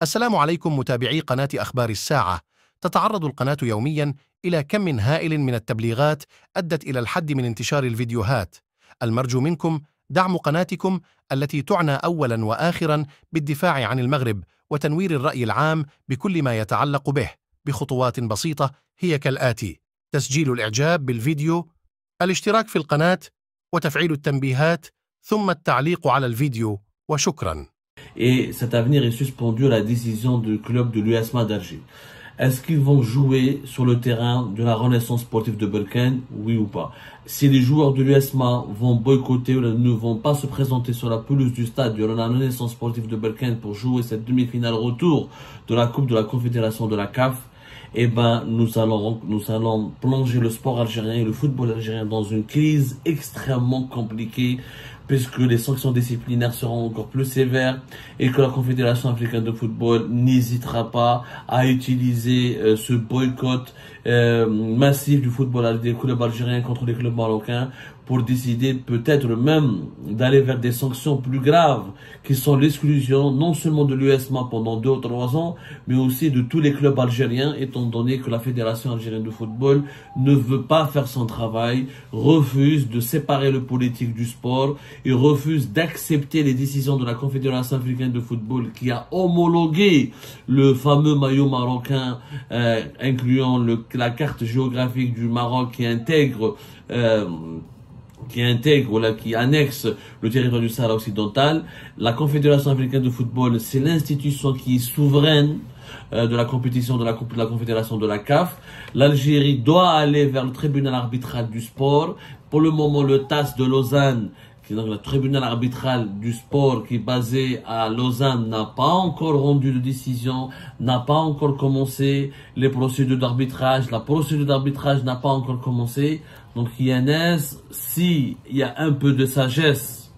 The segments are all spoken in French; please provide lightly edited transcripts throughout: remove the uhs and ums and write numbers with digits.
السلام عليكم متابعي قناة أخبار الساعة. تتعرض القناة يومياً إلى كم هائل من التبليغات أدت إلى الحد من انتشار الفيديوهات. المرجو منكم دعم قناتكم التي تعنى أولاً وآخراً بالدفاع عن المغرب وتنوير الرأي العام بكل ما يتعلق به بخطوات بسيطة هي كالآتي: تسجيل الإعجاب بالفيديو، الاشتراك في القناة، وتفعيل التنبيهات، ثم التعليق على الفيديو، وشكراً. Et cet avenir est suspendu à la décision du club de l'USMA d'Alger. Est-ce qu'ils vont jouer sur le terrain de la Renaissance sportive de Berkane, oui ou pas? Si les joueurs de l'USMA vont boycotter ou ne vont pas se présenter sur la pelouse du stade de la Renaissance sportive de Berkane pour jouer cette demi-finale retour de la Coupe de la Confédération de la CAF, eh ben, nous allons plonger le sport algérien et le football algérien dans une crise extrêmement compliquée, puisque les sanctions disciplinaires seront encore plus sévères et que la Confédération africaine de football n'hésitera pas à utiliser ce boycott massif du football des clubs algériens contre les clubs marocains pour décider peut-être même d'aller vers des sanctions plus graves qui sont l'exclusion non seulement de l'USMA pendant 2 ou 3 ans, mais aussi de tous les clubs algériens, étant donné que la Fédération algérienne de football ne veut pas faire son travail, refuse de séparer le politique du sport et refuse d'accepter les décisions de la Confédération africaine de football qui a homologué le fameux maillot marocain incluant la carte géographique du Maroc qui intègre qui annexe le territoire du Sahara occidental. La Confédération africaine de football, c'est l'institution qui est souveraine de la compétition de la Confédération de la CAF. L'Algérie doit aller vers le tribunal arbitral du sport. Pour le moment, le TAS de Lausanne, qui est donc le tribunal arbitral du sport qui est basé à Lausanne, n'a pas encore rendu de décision, n'a pas encore commencé les procédures d'arbitrage. La procédure d'arbitrage n'a pas encore commencé. Donc Yanez, s'il y a un peu de sagesse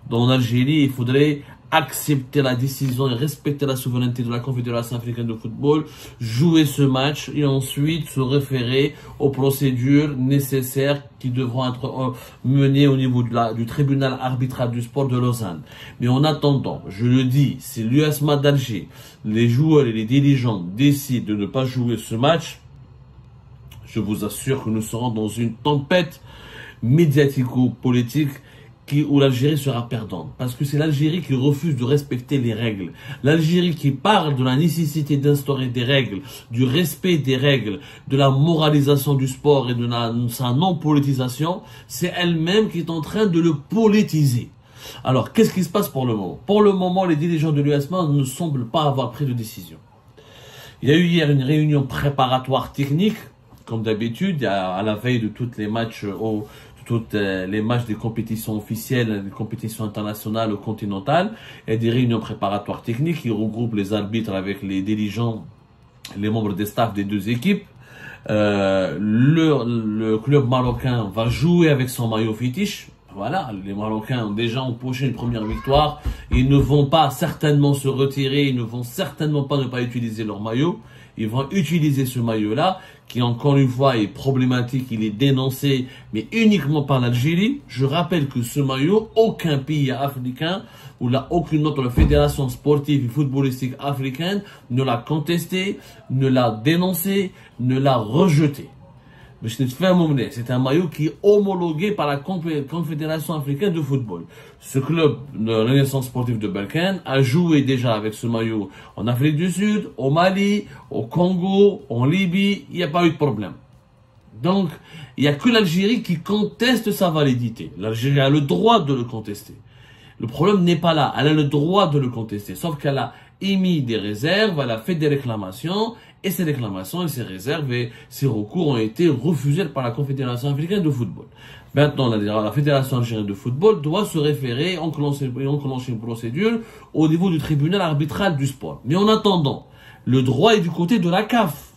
dans l'Algérie, il faudrait accepter la décision et respecter la souveraineté de la Confédération africaine de football, jouer ce match et ensuite se référer aux procédures nécessaires qui devront être menées au niveau du tribunal arbitral du sport de Lausanne. Mais en attendant, je le dis, si l'USMA d'Alger, les joueurs et les dirigeants décident de ne pas jouer ce match, je vous assure que nous serons dans une tempête médiatico-politique où l'Algérie sera perdante. Parce que c'est l'Algérie qui refuse de respecter les règles. L'Algérie qui parle de la nécessité d'instaurer des règles, du respect des règles, de la moralisation du sport et de sa non-politisation, c'est elle-même qui est en train de le politiser. Alors, qu'est-ce qui se passe pour le moment? Pour le moment, les dirigeants de l'USMA ne semblent pas avoir pris de décision. Il y a eu hier une réunion préparatoire technique, comme d'habitude, à la veille de toutes les matchs des compétitions officielles, des compétitions internationales ou continentales, et des réunions préparatoires techniques qui regroupent les arbitres avec les dirigeants, les membres des staffs des 2 équipes. Le club marocain va jouer avec son maillot fétiche. Voilà, les Marocains ont déjà empoché une première victoire. Ils ne vont pas certainement se retirer, ils ne vont certainement pas ne pas utiliser leur maillot. Ils vont utiliser ce maillot-là, qui encore une fois est problématique, il est dénoncé, mais uniquement par l'Algérie. Je rappelle que ce maillot, aucun pays africain, ou aucune autre fédération sportive et footballistique africaine ne l'a contesté, ne l'a dénoncé, ne l'a rejeté. C'est un maillot qui est homologué par la Confédération africaine de football. Ce club de Renaissance sportive de Berkane a joué déjà avec ce maillot en Afrique du Sud, au Mali, au Congo, en Libye. Il n'y a pas eu de problème. Donc, il n'y a que l'Algérie qui conteste sa validité. L'Algérie a le droit de le contester. Le problème n'est pas là. Elle a le droit de le contester. Sauf qu'elle a émis des réserves, elle a fait des réclamations, et ces réclamations et ces réserves et ces recours ont été refusés par la Confédération africaine de football. Maintenant, la Fédération algérienne de football doit se référer, enclencher une procédure au niveau du tribunal arbitral du sport. Mais en attendant, le droit est du côté de la CAF.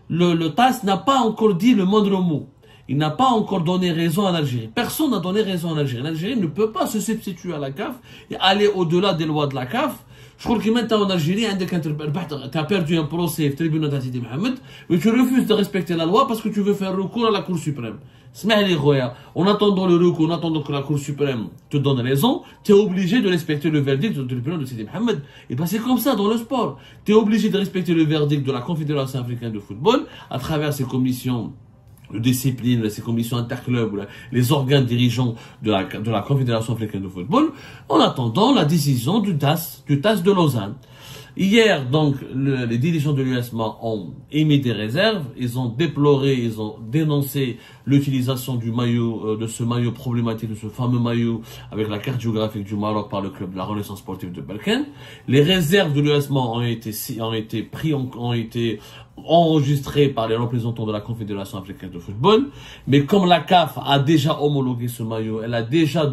Le TAS n'a pas encore dit le moindre mot. Il n'a pas encore donné raison à l'Algérie. Personne n'a donné raison à l'Algérie. L'Algérie ne peut pas se substituer à la CAF et aller au-delà des lois de la CAF Je crois que maintenant en Algérie, tu as perdu un procès au tribunal de Sidi Mohamed, mais tu refuses de respecter la loi parce que tu veux faire recours à la Cour suprême. En attendant le recours, en attendant que la Cour suprême te donne raison, tu es obligé de respecter le verdict du tribunal de Sidi Mohamed. Et bien c'est comme ça dans le sport. Tu es obligé de respecter le verdict de la Confédération africaine de football à travers ses commissions de discipline, ces commissions interclubs, les organes dirigeants de la Confédération africaine de football, en attendant la décision du TAS de Lausanne. Hier, donc, les dirigeants de l'USMA ont émis des réserves, ils ont déploré, ils ont dénoncé l'utilisation du maillot, de ce maillot problématique, de ce fameux maillot avec la carte géographique du Maroc par le club de la Renaissance sportive de Berkane. Les réserves de l'USMA ont été enregistrées par les représentants de la Confédération africaine de football, mais comme la CAF a déjà homologué ce maillot, elle a déjà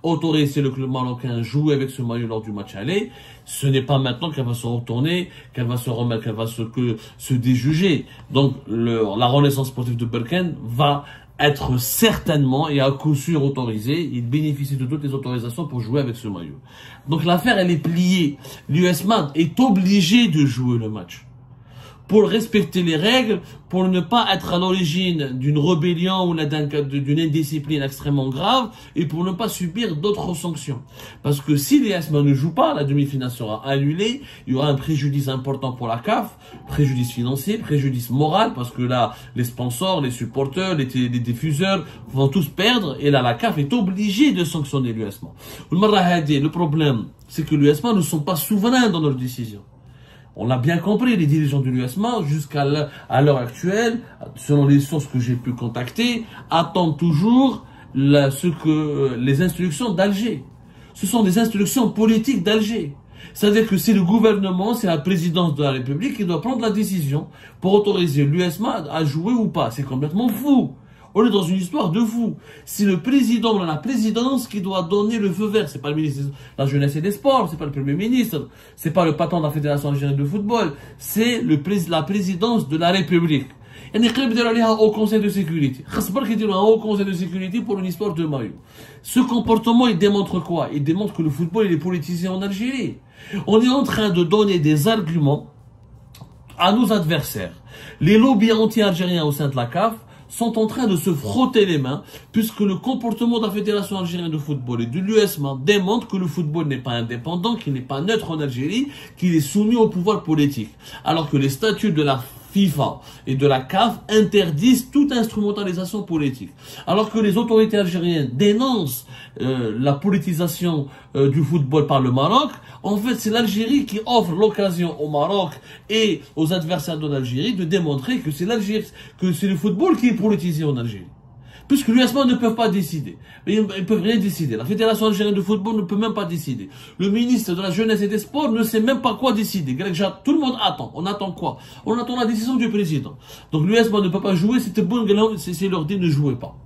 autorisé le club marocain à jouer avec ce maillot lors du match aller, ce n'est pas maintenant qu'elle va se retourner, qu'elle va se remettre, qu'elle va se déjuger. Donc, la Renaissance sportive de Berkane va être certainement et à coup sûr autorisée. Il bénéficie de toutes les autorisations pour jouer avec ce maillot. Donc, l'affaire, elle est pliée. L'USMA est obligé de jouer le match pour respecter les règles, pour ne pas être à l'origine d'une rébellion ou d'une indiscipline extrêmement grave, et pour ne pas subir d'autres sanctions. Parce que si les ESMA ne jouent pas, la demi-finale sera annulée, il y aura un préjudice important pour la CAF, préjudice financier, préjudice moral, parce que là, les sponsors, les supporters, les diffuseurs vont tous perdre, et là, la CAF est obligée de sanctionner l'USMA. Le problème, c'est que l'USMA ne sont pas souverains dans leurs décisions. On l'a bien compris, les dirigeants de l'USMA, jusqu'à l'heure actuelle, selon les sources que j'ai pu contacter, attendent toujours les instructions d'Alger. Ce sont des instructions politiques d'Alger. C'est-à-dire que c'est le gouvernement, c'est la présidence de la République qui doit prendre la décision pour autoriser l'USMA à jouer ou pas. C'est complètement fou. On est dans une histoire de fou. C'est le président de la présidence qui doit donner le feu vert. C'est pas le ministre de la Jeunesse et des Sports, c'est pas le Premier ministre, c'est pas le patron de la Fédération algérienne de football, c'est la présidence de la République. Il y a un haut conseil de sécurité. Il y a un haut conseil de sécurité pour une histoire de maillot. Ce comportement, il démontre quoi? Il démontre que le football, il est politisé en Algérie. On est en train de donner des arguments à nos adversaires. Les lobbies anti-algériens au sein de la CAF sont en train de se frotter les mains, puisque le comportement de la Fédération algérienne de football et de l'USMA démontre que le football n'est pas indépendant, qu'il n'est pas neutre en Algérie, qu'il est soumis au pouvoir politique. Alors que les statuts de la FIFA et de la CAF interdisent toute instrumentalisation politique. Alors que les autorités algériennes dénoncent la politisation du football par le Maroc, en fait c'est l'Algérie qui offre l'occasion au Maroc et aux adversaires de l'Algérie de démontrer que c'est le football qui est politisé en Algérie. Puisque l'USMA ne peuvent pas décider. Mais ils ne peuvent rien décider. La Fédération algérienne de football ne peut même pas décider. Le ministre de la Jeunesse et des Sports ne sait même pas quoi décider. Tout le monde attend. On attend quoi? On attend la décision du président. Donc l'USMA ne peut pas jouer, c'est leur dit ne jouez pas.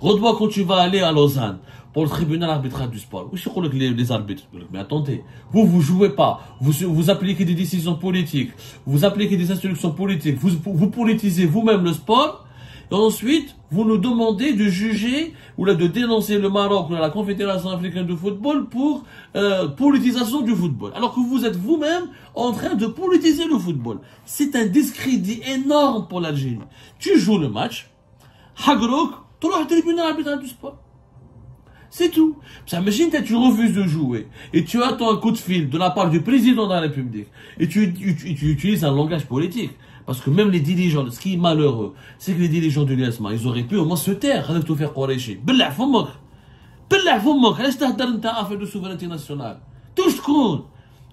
Redouane, quand tu vas aller à Lausanne pour le tribunal arbitral du sport, les arbitres, mais attendez, vous jouez pas, vous appliquez des décisions politiques, vous appliquez des instructions politiques, vous politisez vous-même le sport, et ensuite, vous nous demandez de juger ou là, de dénoncer le Maroc ou la Confédération africaine de football pour politisation du football. Alors que vous êtes vous-même en train de politiser le football. C'est un discrédit énorme pour l'Algérie. Tu joues le match, Hagrouk, tu vas au tribunal arbitral du sport. C'est tout. Imagine, tu refuses de jouer et tu attends un coup de fil de la part du président de la République et tu utilises un langage politique. Parce que même les dirigeants, ce qui est malheureux, c'est que les dirigeants de l'USMA, ils auraient pu au moins se taire avec tout faire corriger. Billah fomok. Billah fomok. Reste à affaire de souveraineté nationale. Tout ce qu'on.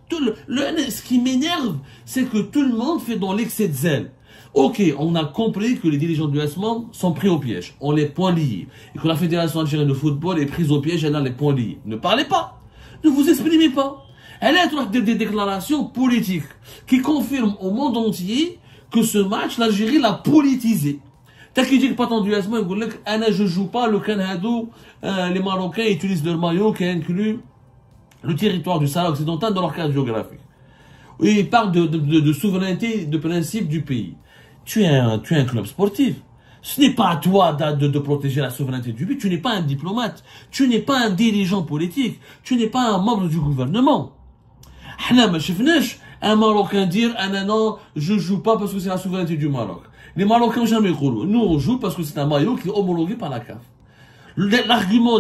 Ce qui m'énerve, c'est que tout le monde fait dans l'excès de zèle. Ok, on a compris que les dirigeants de l'USMA sont pris au piège. On les poings liés. Et que la Fédération algérienne de football est prise au piège, elle a les poings liés. Ne parlez pas. Ne vous exprimez pas. Elle a des déclarations politiques qui confirment au monde entier que ce match, l'Algérie l'a politisé. T'as qui dit que pas tant du l'USMA, il dit que je joue pas, le Canada, les Marocains utilisent leur maillot qui inclut le territoire du Sahara occidental dans leur cadre géographique. Et ils parlent de souveraineté, de principe du pays. Tu es un club sportif. Ce n'est pas à toi de protéger la souveraineté du pays. Tu n'es pas un diplomate. Tu n'es pas un dirigeant politique. Tu n'es pas un membre du gouvernement. Un Marocain dire « non, je joue pas parce que c'est la souveraineté du Maroc ». Les Marocains jamais roulent. Nous, on joue parce que c'est un maillot qui est homologué par la CAF. Les arguments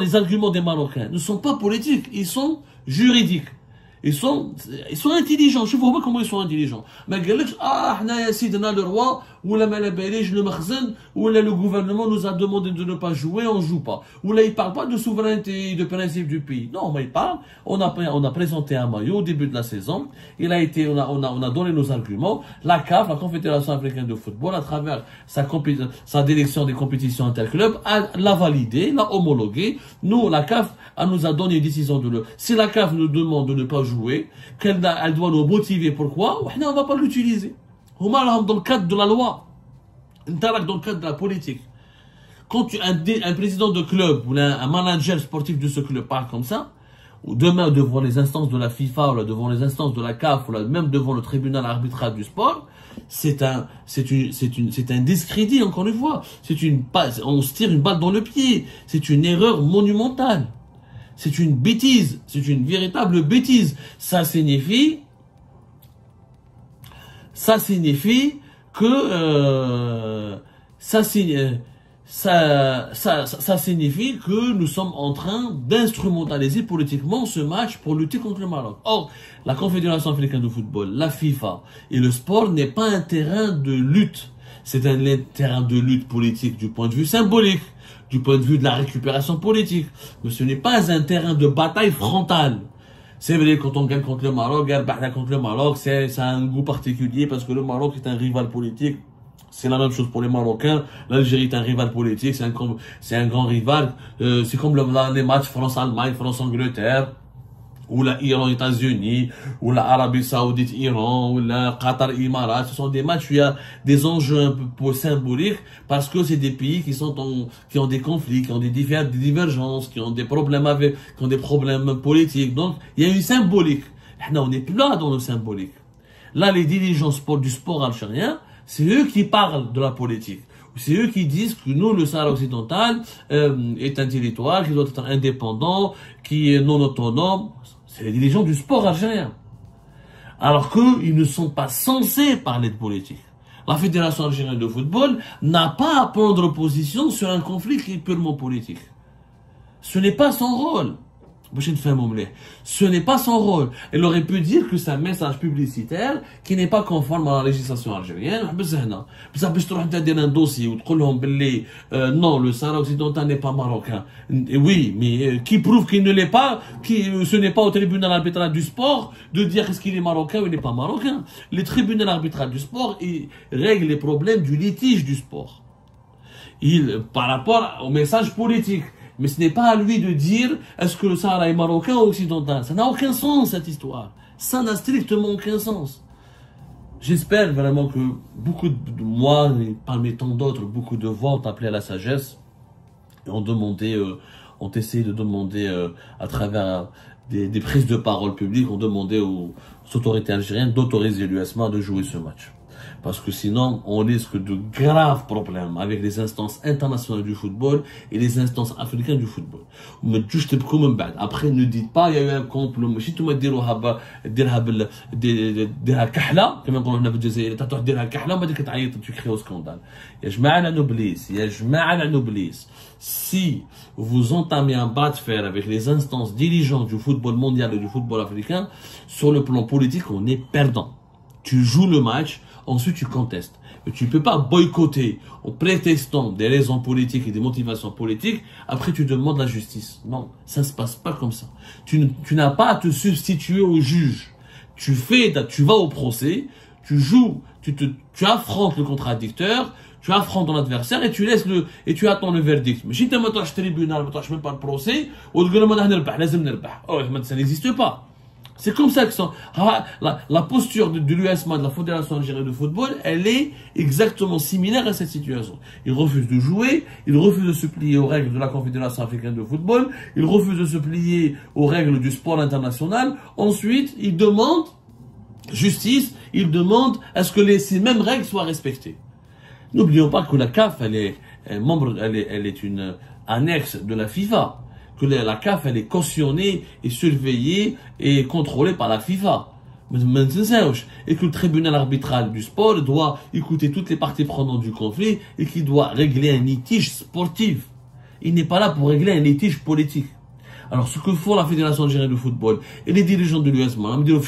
des Marocains ne sont pas politiques. Ils sont juridiques. Ils sont intelligents. Je ne vois pas comment ils sont intelligents. Mais le roi, ou le Makhzen, ou le gouvernement nous a demandé de ne pas jouer, on ne joue pas. Ou là, il ne parle pas de souveraineté, de principe du pays. Non, mais il parle. On a présenté un maillot au début de la saison. On a donné nos arguments. La CAF, la Confédération africaine de football, à travers sa direction des compétitions interclubs, l'a validé, l'a homologué. Nous, la CAF, nous a donné une décision si la CAF nous demande de ne pas jouer, elle doit nous motiver pourquoi, on ne va pas l'utiliser. Dans le cadre de la loi, dans le cadre de la politique. Quand un président de club ou un manager sportif de ce club parle comme ça, ou demain devant les instances de la FIFA, ou devant les instances de la CAF, ou même devant le tribunal arbitral du sport, c'est un discrédit, encore une fois. On se tire une balle dans le pied. C'est une erreur monumentale. C'est une bêtise. C'est une véritable bêtise. Ça signifie que nous sommes en train d'instrumentaliser politiquement ce match pour lutter contre le Maroc. Or, la Confédération africaine de football, la FIFA et le sport n'est pas un terrain de lutte. C'est un terrain de lutte politique du point de vue symbolique, du point de vue de la récupération politique. Mais ce n'est pas un terrain de bataille frontale. C'est vrai, quand on gagne contre le Maroc, ça a un goût particulier parce que le Maroc est un rival politique. C'est la même chose pour les Marocains. L'Algérie est un rival politique, c'est un grand rival. C'est comme les matchs France-Allemagne, France-Angleterre, ou la Iran-États-Unis, ou la Arabie Saoudite-Iran, ou la Qatar-Émirats. Ce sont des matchs où il y a des enjeux un peu symboliques parce que c'est des pays qui ont des conflits, qui ont des divergences, qui ont des problèmes politiques. Donc, il y a une symbolique. Là, on n'est plus là dans le symbolique. Là, les dirigeants du sport algérien, c'est eux qui parlent de la politique. C'est eux qui disent que nous, le Sahara occidental, est un territoire qui doit être indépendant, qui est non autonome. C'est les dirigeants du sport algérien. Alors qu'ils ne sont pas censés parler de politique. La Fédération algérienne de football n'a pas à prendre position sur un conflit qui est purement politique. Ce n'est pas son rôle. Ce n'est pas son rôle. Elle aurait pu dire que c'est un message publicitaire qui n'est pas conforme à la législation algérienne. Un dossier où non, le Sahara occidental n'est pas marocain. Oui, mais qui prouve qu'il ne l'est pas, ce n'est pas au tribunal arbitral du sport de dire est-ce qu'il est marocain ou il n'est pas marocain. Le tribunal arbitral du sport règle les problèmes du litige du sport. Par rapport au message politique. Mais ce n'est pas à lui de dire est-ce que le Sahara est marocain ou occidental. Ça n'a aucun sens, cette histoire. Ça n'a strictement aucun sens. J'espère vraiment que beaucoup de moi, et parmi tant d'autres, beaucoup de voix ont appelé à la sagesse et ont essayé de demander à travers des prises de parole publiques, ont demandé aux autorités algériennes d'autoriser l'USMA de jouer ce match. Parce que sinon, on risque de graves problèmes avec les instances internationales du football et les instances africaines du football. Après, ne dites pas, il y a eu un complot. Si tu me dis, tu crées au scandale. Si vous entamez un bras de fer avec les instances dirigeantes du football mondial et du football africain, sur le plan politique, on est perdant. Tu joues le match, ensuite tu contestes. Mais tu ne peux pas boycotter en prétextant des raisons politiques et des motivations politiques, après tu demandes la justice. Non, ça ne se passe pas comme ça. Tu n'as pas à te substituer au juge. Tu vas au procès, tu joues, tu affrontes le contradicteur, tu affrontes ton adversaire et tu attends le verdict. Mais si tu n'as tribunal, tu n'as même pas le procès, ça n'existe pas. C'est comme ça que la posture de l'USMA, de la Fédération algérienne de football, elle est exactement similaire à cette situation. Ils refusent de jouer, ils refusent de se plier aux règles de la Confédération africaine de football, ils refusent de se plier aux règles du sport international. Ensuite, ils demandent justice, ils demandent à ce que ces mêmes règles soient respectées. N'oublions pas que la CAF, membre, elle est une annexe de la FIFA. Que la CAF, elle est cautionnée et surveillée et contrôlée par la FIFA. Et que le tribunal arbitral du sport doit écouter toutes les parties prenantes du conflit et qu'il doit régler un litige sportif. Il n'est pas là pour régler un litige politique. Alors, ce que font la Fédération algérienne de football et les dirigeants de l'USMA, le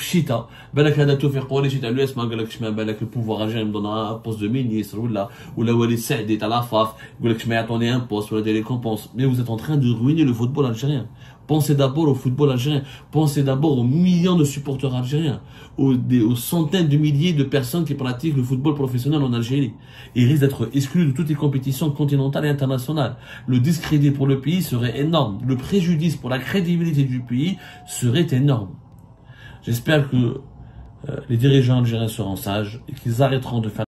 pouvoir algérien me donnera un poste de ministre, ou Walid Saïd est à la FAF, un poste, ou des récompenses. Mais vous êtes en train de ruiner le football algérien. Pensez d'abord au football algérien. Pensez d'abord aux millions de supporters algériens, aux centaines de milliers de personnes qui pratiquent le football professionnel en Algérie. Ils risquent d'être exclus de toutes les compétitions continentales et internationales. Le discrédit pour le pays serait énorme. Le préjudice pour la crédibilité du pays serait énorme. J'espère que les dirigeants algériens seront sages et qu'ils arrêteront de faire